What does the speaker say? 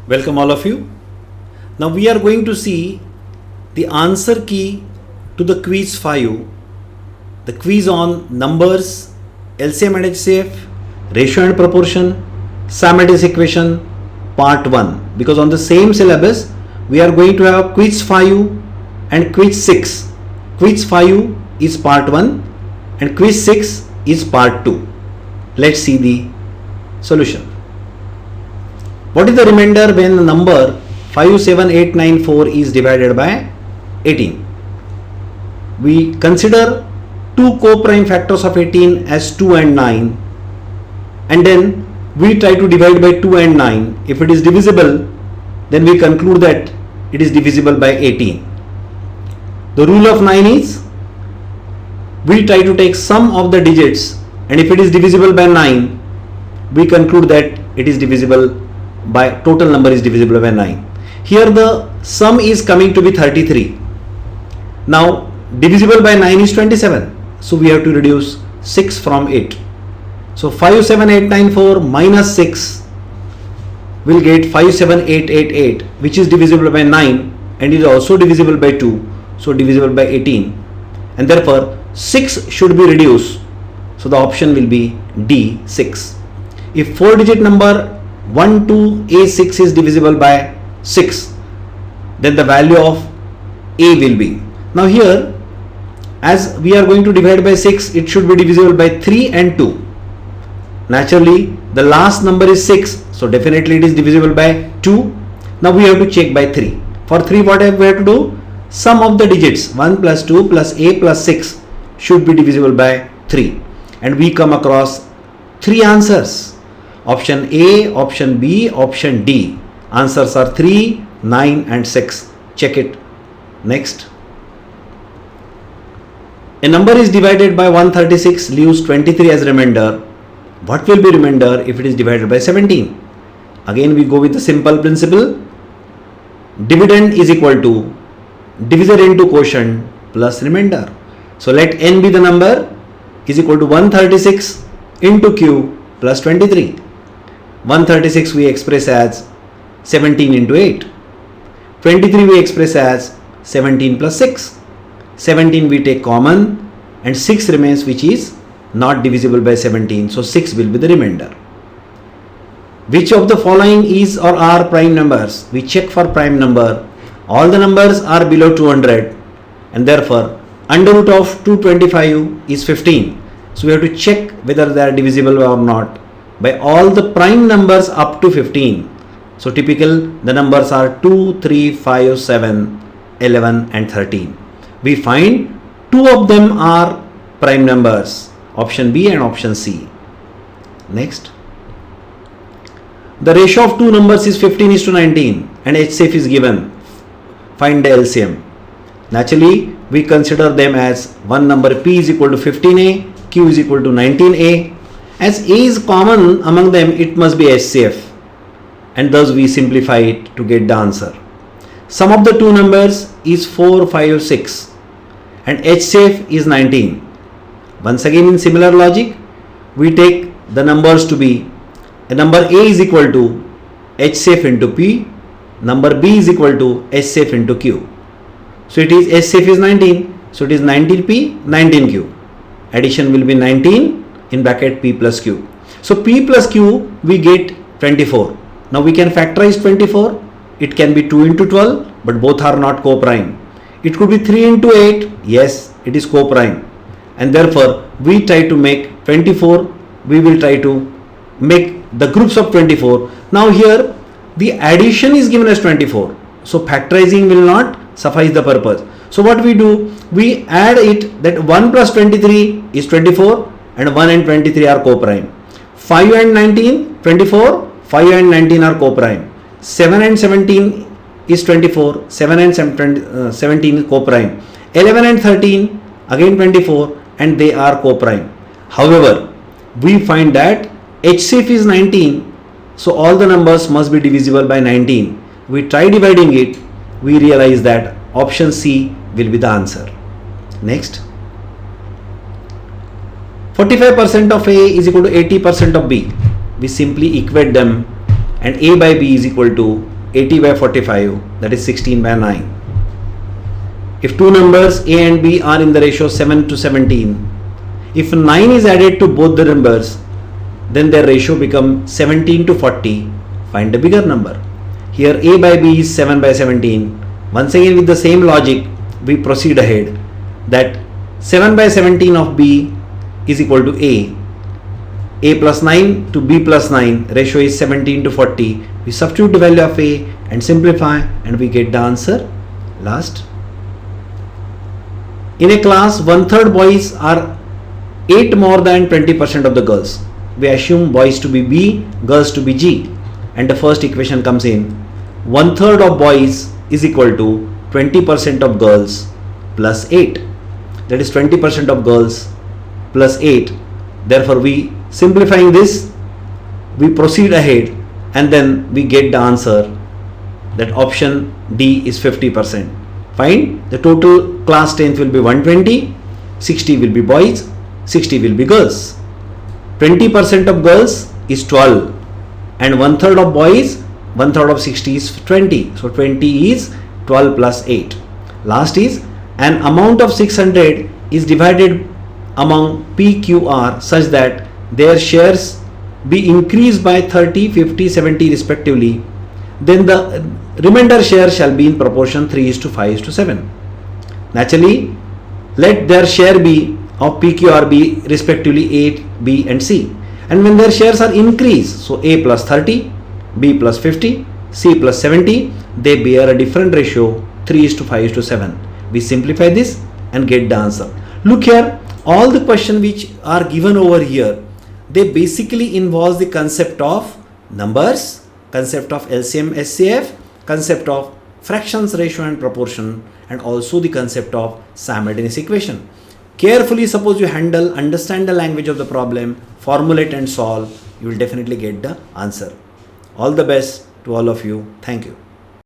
Welcome all of you. Now we are going to see the answer key to the quiz 5, the quiz on numbers, LCM and HCF, ratio and proportion, Samatas equation, part 1. Because on the same syllabus we are going to have quiz 5 and quiz 6. Quiz 5 is part 1 and quiz 6 is part 2. Let's see the solution. What is the remainder when the number 57894 is divided by 18? We consider two co-prime factors of 18 as 2 and 9, and then we try to divide by 2 and 9. If it is divisible, then we conclude that it is divisible by 18. The rule of 9 is we try to take sum of the digits, and if it is divisible by 9, we conclude that it is divisible by total number is divisible by 9. Here the sum is coming to be 33. Now divisible by 9 is 27. So we have to reduce 6 from it. So 57894 minus 6 will get 57888, which is divisible by 9 and is also divisible by 2. So divisible by 18, and therefore 6 should be reduced. So the option will be D, 6. If 4-digit number 12A6 is divisible by 6, then the value of A will be. Now here, as we are going to divide by 6, it should be divisible by 3 and 2. Naturally, the last number is 6, so definitely it is divisible by 2. Now we have to check by 3. For 3, what we have to do? Sum of the digits 1 plus 2 plus A plus 6 should be divisible by 3. And we come across 3 answers. Option A, option B, option D. Answers are 3, 9 and 6. Check it. Next. A number is divided by 136, leaves 23 as remainder. What will be remainder if it is divided by 17? Again we go with the simple principle. Dividend is equal to divisor into quotient plus remainder. So let n be the number, is equal to 136 into q plus 23. 136 we express as 17 into 8. 23 we express as 17 plus 6. 17 we take common and 6 remains, which is not divisible by 17. So 6 will be the remainder. Which of the following is or are prime numbers? We check for prime number. All the numbers are below 200 and therefore under root of 225 is 15. So we have to check whether they are divisible or not by all the prime numbers up to 15. So typical, the numbers are 2, 3, 5, 7, 11 and 13. We find 2 of them are prime numbers, option B and option C. Next. The ratio of two numbers is 15:19 and HCF is given. Find the LCM. Naturally, we consider them as one number P is equal to 15A, Q is equal to 19A. As A is common among them, it must be HCF, and thus we simplify it to get the answer. Sum of the two numbers is 4, 5, 6 and HCF is 19. Once again in similar logic, we take the numbers to be, the number A is equal to HCF into P, number B is equal to HCF into Q. So it is HCF is 19, so it is 19P, 19Q. Addition will be 19 in bracket P plus Q. So P plus Q we get 24. Now we can factorize 24. It can be 2 into 12, but both are not co-prime. It could be 3 into 8. Yes, it is co-prime. And therefore we try to make 24. We will try to make the groups of 24. Now here the addition is given as 24. So factorizing will not suffice the purpose. So what we do? We add it that 1 plus 23 is 24 and 1 and 23 are co-prime. 5 and 19, 24, 5 and 19 are co-prime. 7 and 17 is 24, 7 and 17 is co-prime. 11 and 13 again 24 and they are co-prime. However, we find that HCF is 19, so all the numbers must be divisible by 19. We try dividing it, we realize that option C will be the answer. Next. 45% of A is equal to 80% of B. We simply equate them and A by B is equal to 80 by 45, that is 16 by 9. If two numbers A and B are in the ratio 7 to 17, if 9 is added to both the numbers, then their ratio becomes 17 to 40. Find the bigger number. Here A by B is 7 by 17. Once again with the same logic, we proceed ahead that 7 by 17 of B is equal to A. A plus 9 to B plus 9, ratio is 17 to 40. We substitute the value of A and simplify, and we get the answer last. In a class, 1/3 boys are 8 more than 20% of the girls. We assume boys to be B, girls to be G, and the first equation comes in. 1/3 of boys is equal to 20% of girls plus 8. That is 20% of girls plus 8. Therefore, we simplifying this, we proceed ahead, and then we get the answer that option D is 50%. Find the total class strength will be 120, 60 will be boys, 60 will be girls. 20% of girls is 12, and 1/3 of boys, 1/3 of 60 is 20. So 20 is 12 plus 8. Last is an amount of 600 is divided among PQR such that their shares be increased by 30, 50, 70 respectively. Then the remainder share shall be in proportion 3:5:7. Naturally, let their share be of PQR be respectively A, B and C. And when their shares are increased, so A plus 30, B plus 50, C plus 70, they bear a different ratio 3:5:7. We simplify this and get the answer. Look here, all the questions which are given over here, they basically involve the concept of numbers, concept of LCM SCF, concept of fractions ratio and proportion, and also the concept of simultaneous equation. Carefully, suppose you handle, understand the language of the problem, formulate and solve, you will definitely get the answer. All the best to all of you. Thank you.